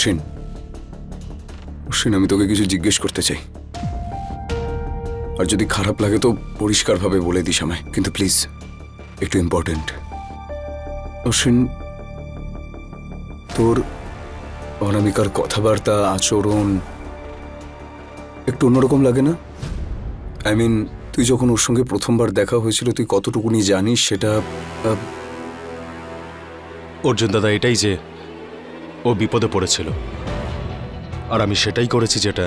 অশ্বিন, অশ্বিন, আমি তোকে কিছু জিজ্ঞেস করতে চাই। আর যদি খারাপ লাগে তো পরিষ্কারভাবে বলে দিস আমায়, কিন্তু প্লিজ, একটু ইম্পর্টেন্ট। অশ্বিন, তোর অনামিকার কথাবার্তা, আচরণ একটু অন্যরকম লাগে না? আই মিন, তুই যখন ওর সঙ্গে প্রথমবার দেখা হয়েছিল তুই কতটুকুনি জানিস সেটা? অর্জুন দাদা, এটাই যে ও বিপদে পড়েছিল, আর আমি সেটাই করেছি যেটা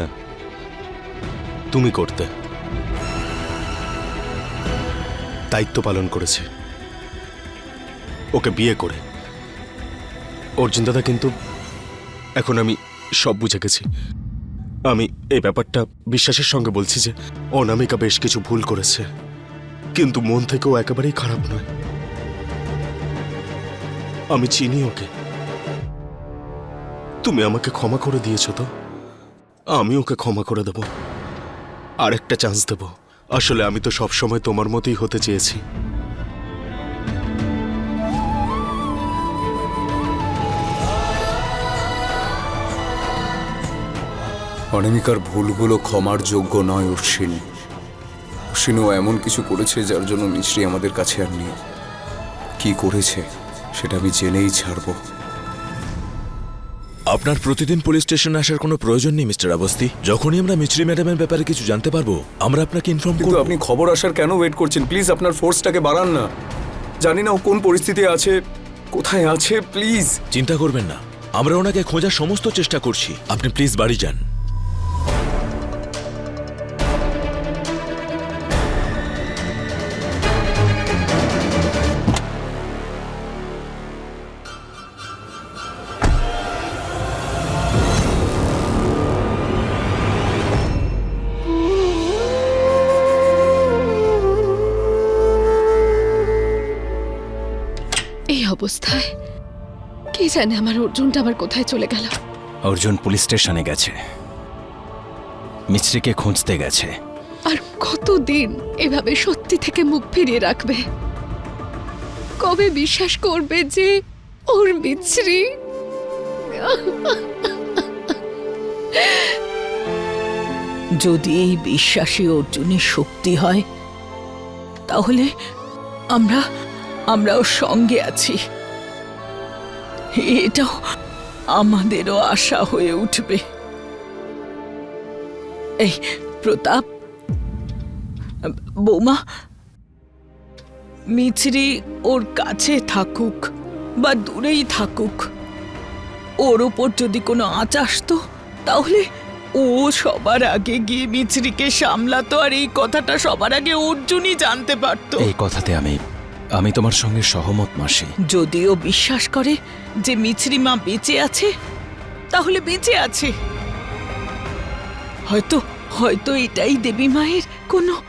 তুমি করতে। দায়িত্ব পালন করেছি ওকে বিয়ে করে। অর্জুন দাদা, কিন্তু এখন আমি সব বুঝে গেছি। আমি এই ব্যাপারটা বিশ্বাসের সঙ্গে বলছি যে অনামিকা বেশ কিছু ভুল করেছে, কিন্তু মন থেকেও একেবারেই খারাপ নয়। আমি চিনি ওকে। তুমি আমাকে ক্ষমা করে দিয়েছো তো, আমি ওকে ক্ষমা করে দেব, আরেকটা চান্স দেব। আসলে আমি তো সবসময় তোমার মতোই হতে চেয়েছি। অনামিকার ভুলগুলো ক্ষমার যোগ্য নয় অশ্বিন। অশ্বিন, ও এমন কিছু করেছে যার জন্য মিশ্রি আমাদের কাছে আর নেই। কি করেছে সেটা আমি জেনেই ছাড়বো। আপনার প্রতিদিন পুলিশ স্টেশনে আসার কোনো প্রয়োজন নেই মিস্টার অবস্থি। যখনই আমরা মিছরি ম্যাডামের ব্যাপারে কিছু জানতে পারবো আমরা আপনাকে ইনফর্ম কিন্তু করব। আপনি খবর আসার কেন ওয়েট করছেন? প্লিজ আপনার ফোর্সটাকে বাড়ান না। জানি না ও কোন পরিস্থিতি আছে, কোথায় আছে। প্লিজ চিন্তা করবেন না, আমরা ওনাকে খোঁজার সমস্ত চেষ্টা করছি। আপনি প্লিজ বাড়ি যান। এই অবস্থায় কে জানে আমার অর্জুনটা আবার কোথায় চলে গেল। অর্জুন পুলিশ স্টেশনে গেছে, মিছরিকে খুঁজতে গেছে। আর কতদিন এভাবে সত্যি থেকে মুখ ফিরিয়ে রাখবে? কবে বিশ্বাস করবে যে ওর মিছরি? যদি এই বিশ্বাসী অর্জুনের শক্তি হয় তাহলে আমরা ওর সঙ্গে আছি, এটাও আমাদেরও আশা হয়ে উঠবে। এই প্রতাপ, বৌমা, মিছরি ওর কাছে থাকুক বা দূরেই থাকুক, ওর ওপর যদি কোনো আঁচ আসতো তাহলে ও সবার আগে গিয়ে মিছরিকে সামলাতো, আর এই কথাটা সবার আগে অর্জুনই জানতে পারতো। এই কথাতে আমি তোমার সঙ্গে সহমত মাসি। যদিও বিশ্বাস করে যে মিছরি মা বেঁচে আছে, তাহলে বেঁচে আছে। হয়তো এটাই দেবী মায়ের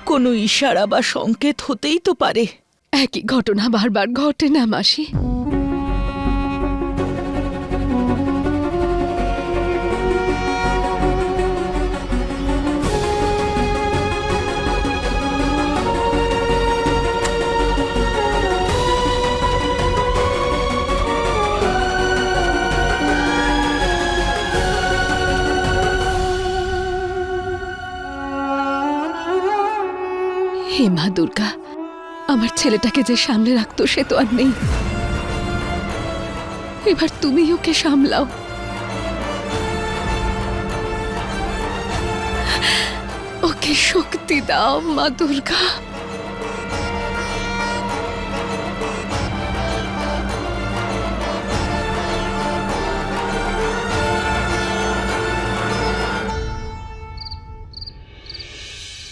কোনো ইশারা বা সংকেত হতেই তো পারে। একই ঘটনা বারবার ঘটে না মাসি? হে মা দুর্গা, আমার ছেলেটাকে যে সামলে রাখতো সে তো আর নেই। এবার তুমি ওকে সামলাও। ওকে শক্তি দাও মা দুর্গা।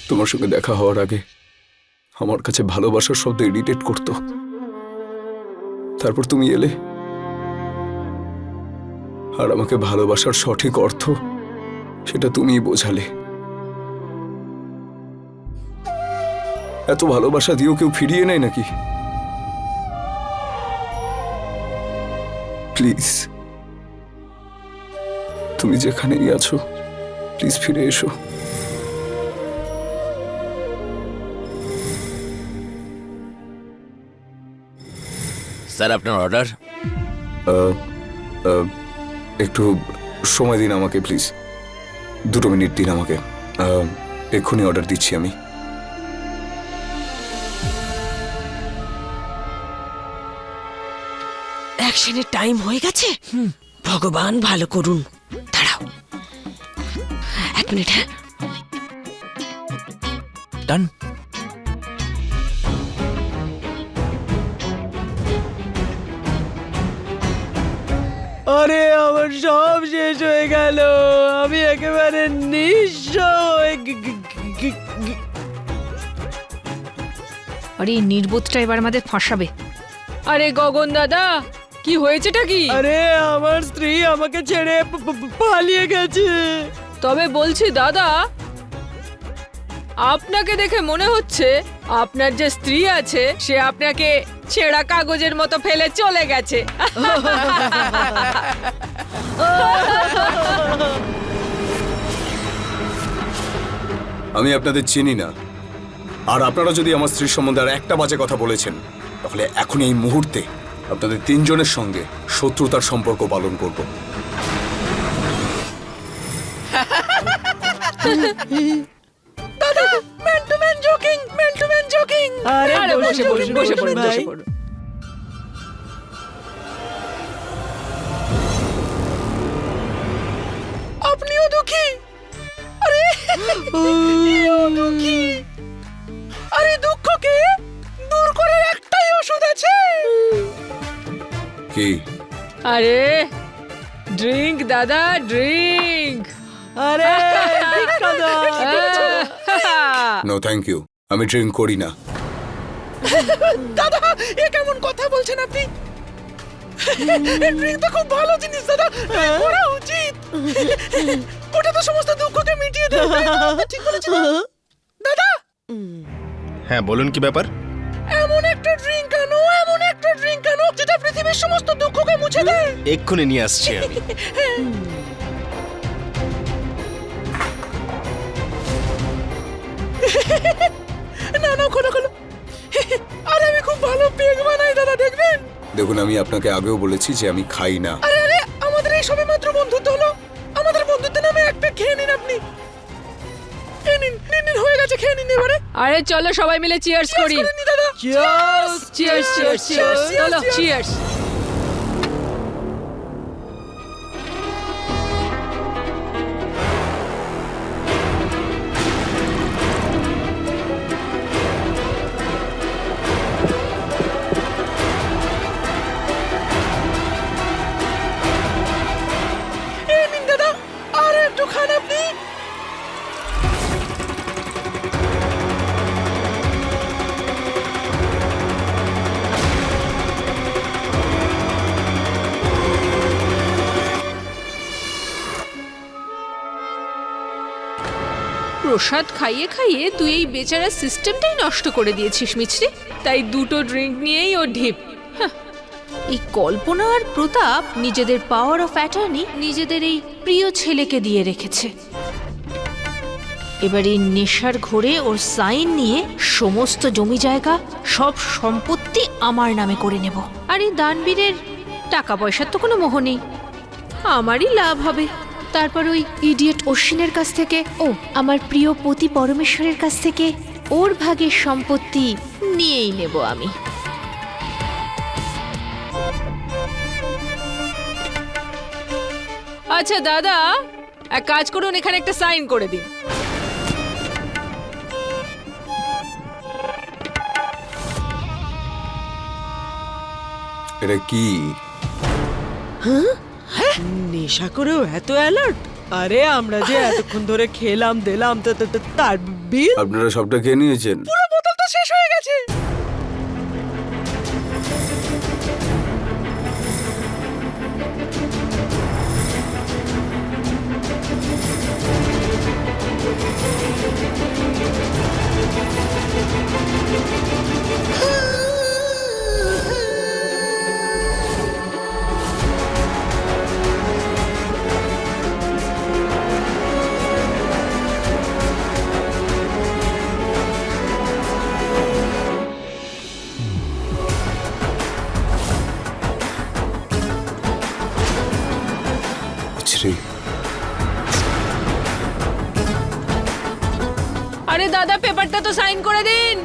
তোমার সঙ্গে দেখা হওয়ার আগে আমার কাছে ভালোবাসার শব্দ ইরিটেট করতো। তারপর তুমি এলে আর আমাকে ভালোবাসার সঠিক অর্থ সেটা তুমিই বোঝালে। এত ভালোবাসা দিয়েও কেউ ফিরিয়ে নেয় নাকি? প্লিজ, তুমি যেখানেই আছো প্লিজ ফিরে এসো। স্যার, আপনার অর্ডার। একটু সময় দিন আমাকে প্লিজ, 2 মিনিট দিন আমাকে। এক্ষুনি অর্ডার দিচ্ছি আমি। অ্যাকশনের টাইম হয়ে গেছে। ভগবান ভালো করুন। দাঁড়াও 1 মিনিট। হ্যাঁ, ডান। আরে আমার সব শেষ হয়ে গেল, আমি একেবারে নিঃস্ব হয়ে আরে এই নির্বোধটা এবার আমাদের ফাঁসাবে। আরে গগন দাদা, কি হয়েছেটা কি? আরে আমার স্ত্রী আমাকে ছেড়ে পালিয়ে গেছে। তবে বলছি দাদা, আপনাকে দেখে মনে হচ্ছে আপনার যে স্ত্রী আছে সে আপনাকে ছেঁড়া কাগজের মতো ফেলে চলে গেছে। আমি আপনাদের চিনি না, আর আপনারা যদি আমার স্ত্রীর সম্বন্ধে আর একটা বাজে কথা বলেছেন তাহলে এখন এই মুহূর্তে আপনাদের 3 জনের সঙ্গে শত্রুতার সম্পর্ক পালন করব। আরে বসে পড়ুন, বসে পড়ুন, ভাই। বসে পড়ুন। আপনিও দুঃখী? আরে এও দুঃখী? আরে দুঃখকে দূর করার একটাই ওষুধ আছে। কি? আরে ড্রিঙ্ক দাদা, ড্রিঙ্ক। আরে ভিক্ষা দাও। নো থ্যাংক ইউ, আমি ড্রিঙ্ক করি না। দাদা এ কেমন কথা বলছেন আপনি? ড্রিঙ্ক তো খুব ভালো জিনিস দাদা, করা উচিত। ওটা তো সমস্ত দুঃখকে মিটিয়ে দেবে। ঠিক বলেছেন দাদা। হ্যাঁ বলুন, কি ব্যাপার? এমন একটা ড্রিঙ্ক আনো, এমন একটা ড্রিঙ্ক আনো যেটা পৃথিবীর সমস্ত দুঃখকে মুছে দেয়। এক্ষুনি নিয়ে আসছি আমি। না না, খোলো খোলো। আরে আমি খুব ভালো পেগ বানাই দাদা, দেখবেন। দেখুন, আমি আপনাকে আগেও বলেছি যে আমি খাই না। আরে আরে, আমাদের এই সবে মাত্র বন্ধুত্ব হলো। আমাদের বন্ধুত্বের নামে একটা খেয়ে নিন আপনি। এই নিন, নিন, হয়ে গেছে, খেয়ে নিন এবারে। আরে চলো সবাই মিলে চিয়ার্স করি। করে নিন দাদা। Cheers, cheers, cheers. চলো চিয়ার্স। এই নিন দাদা, আর একটু খান আপনি। প্রসাদ খাইয়ে খাইয়ে তুই এই বেচারার সিস্টেমটাই নষ্ট করে দিয়েছিস মিছরি। তাই 2টো ড্রিঙ্ক নিয়েই ও ঢিপ। হাহ, এই কল্পনা আর প্রতাপ নিজেদের পাওয়ার অফ অ্যাটর্নি নিজেদের এই প্রিয় ছেলেকে দিয়ে রেখেছে। এবার এই নেশার ঘোরে ওর সাইন নিয়ে সমস্ত জমি জায়গা সব সম্পত্তি আমার নামে করে নেব। আর এই দানবীরের টাকা পয়সার তো কোনো মোহ নেই, আমারই লাভ হবে। তারপর ওই ইডিয়েট অশ্বিনের কাছ থেকে, আমার প্রিয় পতি পরমেশ্বরের কাছ থেকে ওর ভাগের সম্পত্তি নিয়েই নেব আমি। আচ্ছা দাদা, এক কাজ করুন, এখানে একটা সাইন করে দিন। এটা কি? নেশা করেও এত অ্যালার্ট? আরে আমরা যে এতক্ষণ ধরে খেলাম দিলাম, তার বিল আপনারা সবটা খেয়ে নিয়েছেন? পুরো বোতল তো শেষ হয়ে গেছে। আরে দাদা পেপারটা তো সাইন করে দিন।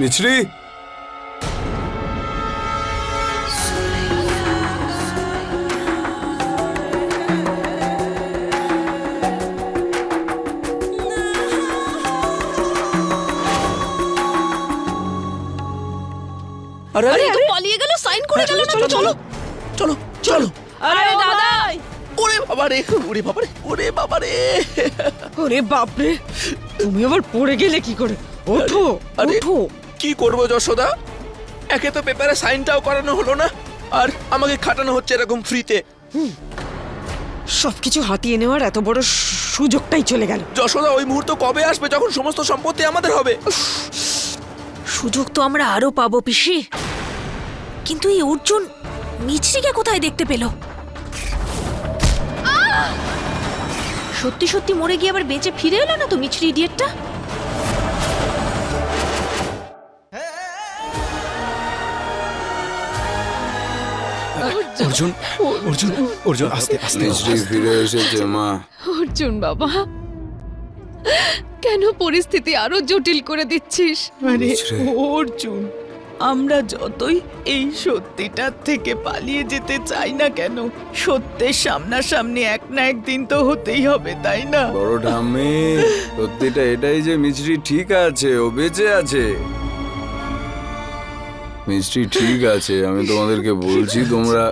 মিছরি, আরে আরে তো পালিয়ে গেল, সাইন করে গেল না। চলো চলো চলো চলো। আরে দাদা ওরে বাবা রে, ওরে বাবা রে, ওরে বাবা রে। ওরে বাপরে, তুমি আবার পড়ে গেলে কি করে? ওঠো আরে ওঠো। কি করব যশোদা, একে তো পেপারে সাইনটাও করানো হলো না, আর আমাকে খাটানো হচ্ছে এরকম ফ্রিতে। সবকিছু হাতিয়ে নেওয়ার এত বড় সুযোগটাই চলে গেল। যশোদা, ওই মুহূর্ত কবে আসবে যখন সমস্ত সম্পত্তি আমাদের হবে? সুযোগ তো আমরা আরো পাবো পিসি, কিন্তু এই অর্জুন মিছরিকে কোথায় দেখতে পেল? সত্যি সত্যি মরে গিয়ে আবার বেঁচে ফিরে এলো না তো মিছরি ইডিয়েটটা? অর্জুন অর্জুন অর্জুন আস্তে আস্তে মিছরি ফিরে এসেছে মা। অর্জুন বাবা, কেন পরিস্থিতি আরো জটিল করে দিচ্ছিস? আরে মিছরি। অর্জুন, আমরা যতই এই সত্যিটার থেকে পালিয়ে যেতে চাই না কেন, সত্যের সামনাসামনি এক না একদিন তো হতেই হবে, তাই না? বড় ঠাম্মি, সত্যিটা এটাই যে মিছরি ঠিক আছে, ও বেঁচে আছে। মিছরি ঠিক আছে, আমি তোমাদেরকে বলছি, তোমরা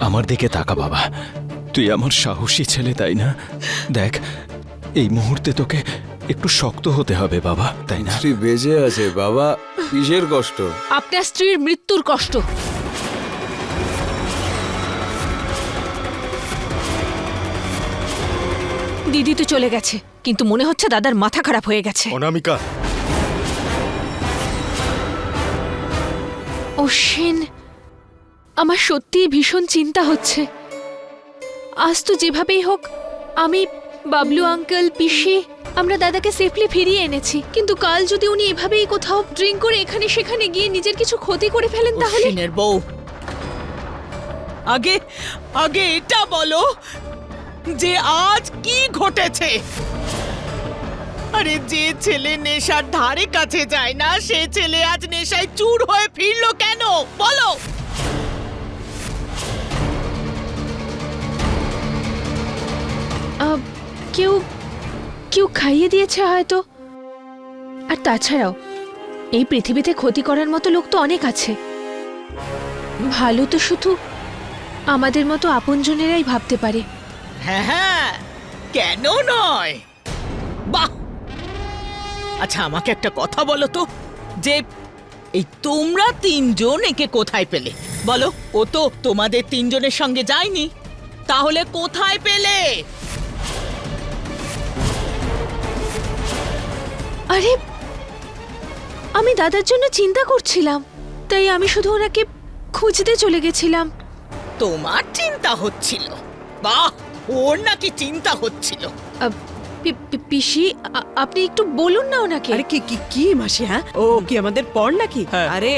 আমার দিকে তাকা বাবা, তুই আমার সাহসী ছেলে তাই না? দেখ এই মুহূর্তে তোকে একটু শক্ত হতে হবে বাবা, তাই না? মিছরি বেঁচে আছে বাবা। কিসের কষ্ট? আপনার স্ত্রীর মৃত্যুর কষ্ট। দিদি তো চলে গেছে, কিন্তু মনে হচ্ছে দাদার মাথা খারাপ হয়ে গেছে। অনামিকা, অশ্বিন, আমার সত্যিই ভীষণ চিন্তা হচ্ছে। আজ তো যেভাবেই হোক আমি, বাবলু আঙ্কেল, পিসি আমরা দাদাকে সেফলি ফিরিয়ে এনেছি, কিন্তু কাল যদি উনি এভাবেই কোথাও ড্রিঙ্ক করে এখানে সেখানে গিয়ে নিজের কিছু ক্ষতি করে ফেলেন তাহলে? অশ্বিনের বউ, আগে আগে এটা বলো যে আজ কি ঘটেছে। আরে যে ছেলে নেশার ধারে কাছে যায় না, সে ছেলে আজ নেশায় চুর হয়ে ফিরলো কেন বলো? কেউ কেউ খাইয়ে দিয়েছে হয়তো। আর তাছাড়াও এই পৃথিবীতে ক্ষতি করার মতো লোক তো অনেক আছে, ভালো তো শুধু আমাদের মতো আপনজনেরাই ভাবতে পারে। হ্যাঁ হ্যাঁ, কেন নয়? বাহ! আচ্ছা আমাকে একটা কথা বলো তো, যে এই তোমরা তিনজন একে কোথায় পেলে বলো? ও তো তোমাদের তিনজনের সঙ্গে যায়নি, তাহলে কোথায় পেলে? আরে আমি দাদার জন্য চিন্তা করছিলাম, তাই আমি শুধু ওনাকে খুঁজতে চলে গেছিলাম। তোমার চিন্তা হচ্ছিল? বাহ, ওর নাকি চিন্তা হচ্ছিল। পিসি, আপনি একটু বলুন না ওনাকে। আরে কি কি কি মাসি, হ্যাঁ ও কি আমাদের পর নাকি? হ্যাঁ। আরে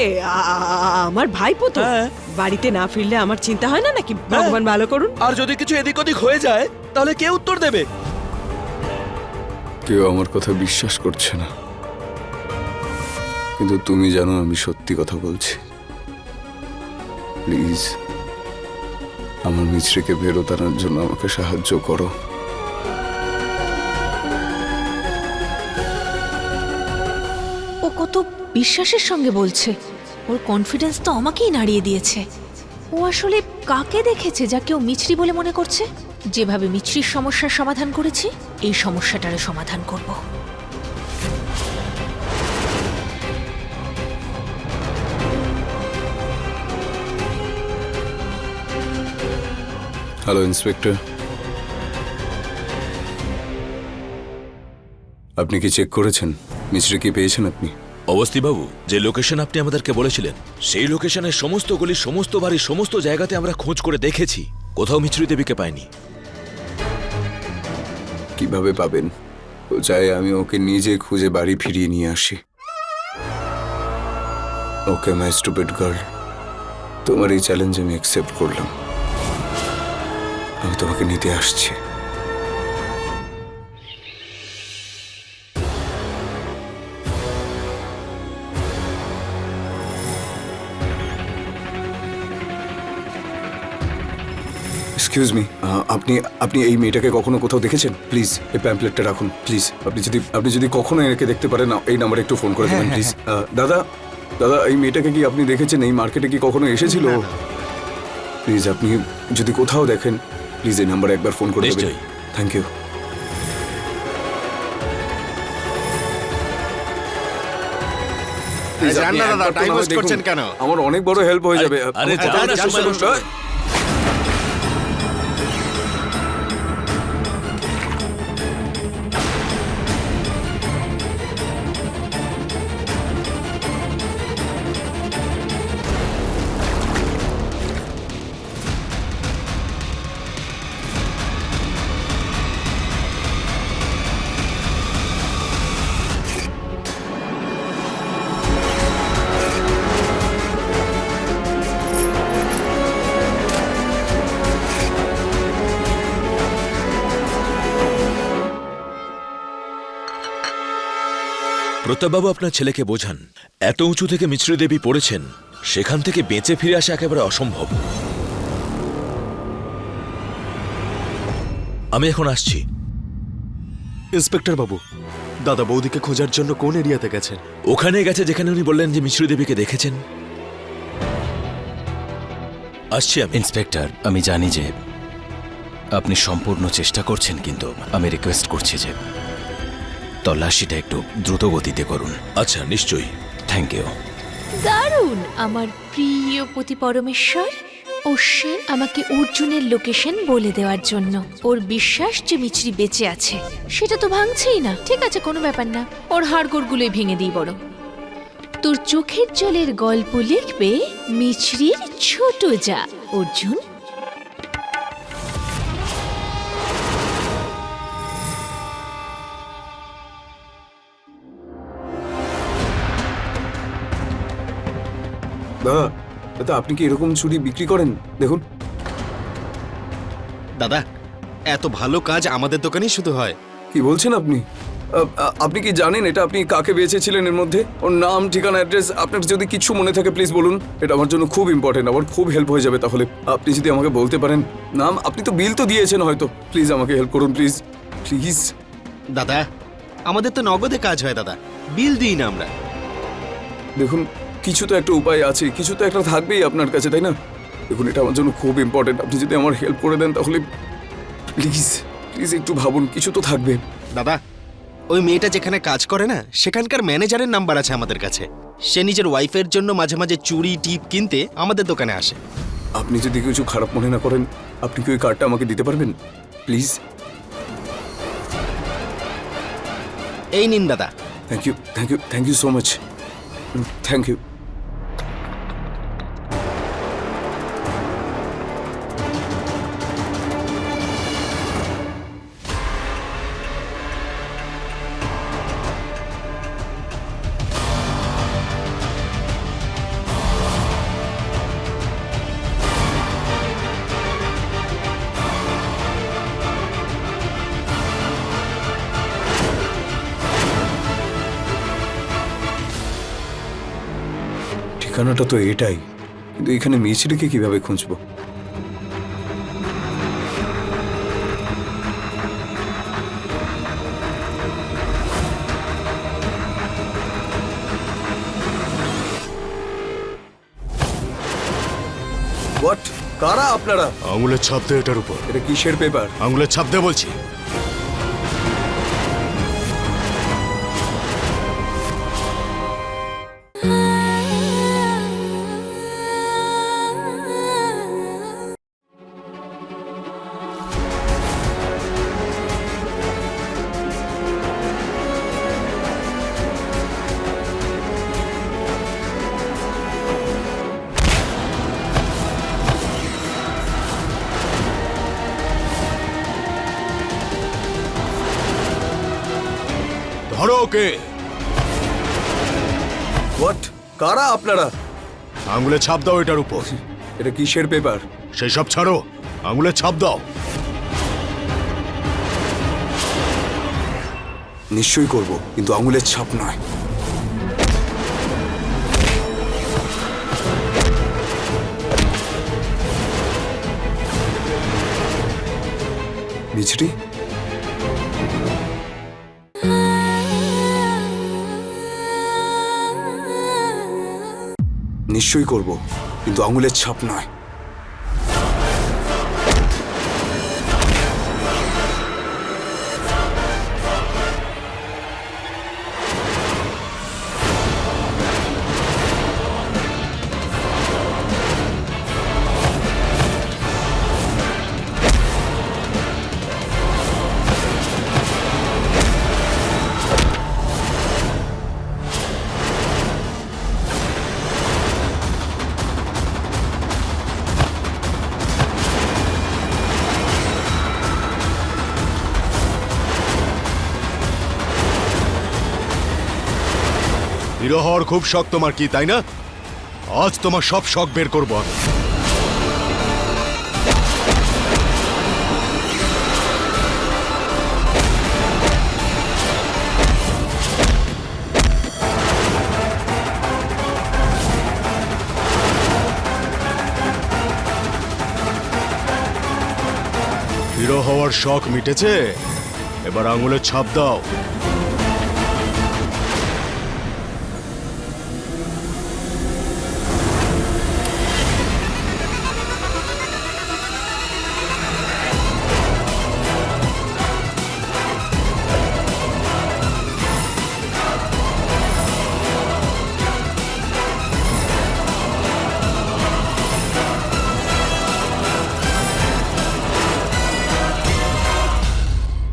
আমার ভাইপো তো, হ্যাঁ। বাড়িতে না ফিরলে আমার চিন্তা হয় না নাকি? ভগবান ভালো করুন। আর যদি কিছু এদিক ওদিক হয়ে যায় তাহলে কে উত্তর দেবে? কেউ আমার কথা বিশ্বাস করছে না, কিন্তু তুমি জানো আমি সত্যি কথা বলছি। প্লিজ আমার মিছরিকে ফেরত আনার জন্য আমাকে সাহায্য করো। ও কত বিশ্বাসের সঙ্গে বলছে, ওর কনফিডেন্স তো আমাকেই নাড়িয়ে দিয়েছে। ও আসলে কাকে দেখেছে যা কেউ মিছরি বলে মনে করছে? যেভাবে মিছরির সমস্যার সমাধান করেছি, এই সমস্যাটারও সমাধান করব। হ্যালো ইন্সপেক্টর, আপনি কি চেক করেছেন মিস্ত্রি কি পেয়েছেন আপনি? অবস্থিবাবু, যে লোকেশন আপনি আমাদেরকে বলেছিলেন সেই লোকেশনের সমস্ত গলি, সমস্ত বাড়ি, সমস্ত জায়গাতে আমরা খোঁজ করে দেখেছি, কোথাও মিছরি দেবীকে পাইনি। কিভাবে পাবেন? ও চাই আমি ওকে নিজে খুঁজে বাড়ি ফিরিয়ে নিয়ে আসি। ওকে মাই স্টুপিড গার্ল, তোমার এই চ্যালেঞ্জ আমি অ্যাকসেপ্ট করলাম। আমি তোমাকে নিতে আসছি। এক্সকিউজ মি, আপনি আপনি এই মেয়েটাকে কখনো কোথাও দেখেছেন? প্লিজ এই প্যাম্পলেটটা রাখুন প্লিজ। আপনি যদি কখনো একে দেখতে পারেন এই নাম্বারে একটু ফোন করে দেবেন প্লিজ। দাদা দাদা, এই মেয়েটাকে কি আপনি দেখেছেন? এই মার্কেটে কি কখনো এসেছিল? প্লিজ আপনি যদি কোথাও দেখেন প্লিজ এই নাম্বারে একবার ফোন করে দেবেন। নিশ্চয়ই। Thank you. যান না দাদা, টাইম ওয়েস্ট করছেন কেন? আমার অনেক বড় হেল্প হয়ে যাবে। আরে যাও না, যান, সময় নষ্ট যান। করে। প্রতাপবাবু, আপনার ছেলেকে বোঝান, এত উঁচু থেকে মিছরি দেবী পড়েছেন, সেখান থেকে বেঁচে ফিরে আসা একেবারে অসম্ভব। আমি এখন আসছি। ইন্সপেক্টর বাবু, দাদা বৌদিকে খোঁজার জন্য কোন এরিয়াতে গেছেন? ওখানে গেছে যেখানে উনি বললেন যে মিছরি দেবীকে দেখেছেন। আসছি আমি। ইন্সপেক্টর, আমি জানি যে আপনি সম্পূর্ণ চেষ্টা করছেন, কিন্তু আমি রিকোয়েস্ট করছি যে তল্লাশিটা একটু দ্রুত গতিতে করুন। আচ্ছা, নিশ্চয়ই। Thank you. দারুণ! আমার প্রিয় পতি পরমেশ্বর অশ্বিন আমাকে অর্জুনের লোকেশন বলে দেওয়ার জন্য। ওর বিশ্বাস যে মিছরি বেঁচে আছে সেটা তো ভাঙছেই না। ঠিক আছে, কোনো ব্যাপার না, ওর হাড়গোড়গুলোই ভেঙে দিই বরং। তোর চোখের জলের গল্প লিখবে মিছরির ছোট যা অর্জুন। দাদা দাদা, আপনি কি এরকম চুড়ি বিক্রি করেন? দেখুন। দাদা, এত ভালো কাজ আমাদের দোকানেই শুধু হয়। কি বলছেন আপনি? আপনি কি জানেন এটা আপনি কাকে বেঁচেছিলেন? এর মধ্যে ওর নাম, ঠিকানা, অ্যাড্রেস, আপনার যদি কিছু মনে থাকে প্লিজ বলুন। এটা আমার জন্য খুব ইম্পর্টেন্ট, আমার খুব হেল্প হয়ে যাবে। তাহলে আপনি যদি আমাকে বলতে পারেন নাম, আপনি তো বিল তো দিয়েছেন হয়তো, প্লিজ আমাকে হেল্প করুন প্লিজ প্লিজ। দাদা, আমাদের তো নগদে কাজ হয় দাদা, বিল দিই না আমরা। দেখুন, কিছু তো একটা উপায় আছে, কিছু তো একটা থাকবেই আপনার কাছে, তাই না? দেখুন, এটা আমার জন্য খুব ইম্পর্টেন্ট, আপনি যদি আমার হেল্প করে দেন তাহলে প্লিজ প্লিজ একটু ভাবুন, কিছু তো থাকবে। দাদা, ওই মেয়েটা যেখানে কাজ করে না, সেখানকার ম্যানেজারের নাম্বার আছে আমাদের কাছে। সে নিজের ওয়াইফের জন্য মাঝে মাঝে চুড়ি টিপ কিনতে আমাদের দোকানে আসে। আপনি যদি কিছু খারাপ মনে না করেন, আপনি কি ওই কার্ডটা আমাকে দিতে পারবেন প্লিজ? এই নিন দাদা। Thank you, thank you, thank you so much, thank you. ঠিকানাটা তো এটাই, কিন্তু এখানে মিছরিকে কিভাবে খুঁজবো? হোয়াট? কারা আপনারা? আঙুলের ছাপ দে এটার উপর। এটা কিসের পেপার? আঙুলের ছাপ দে বলছি। ধরো ওকে। হোয়াট? কারা আপনারা? আঙুলে ছাপ দাও এটার উপর। এটা কিসের পেপার? সেই সব ছাড়ো, আঙুলে ছাপ দাও। নিশ্চয়ই করব, কিন্তু আঙুলের ছাপ নয়। মিছরি, নিশ্চয়ই করব, কিন্তু আঙুলের ছাপ নয়। হিরো হওয়ার খুব শখ তোমার, কি তাই না? আজ তোমার সব শখ বের করবো আমি। হিরো হওয়ার শখ মিটেছে, এবার আঙুলের ছাপ দাও।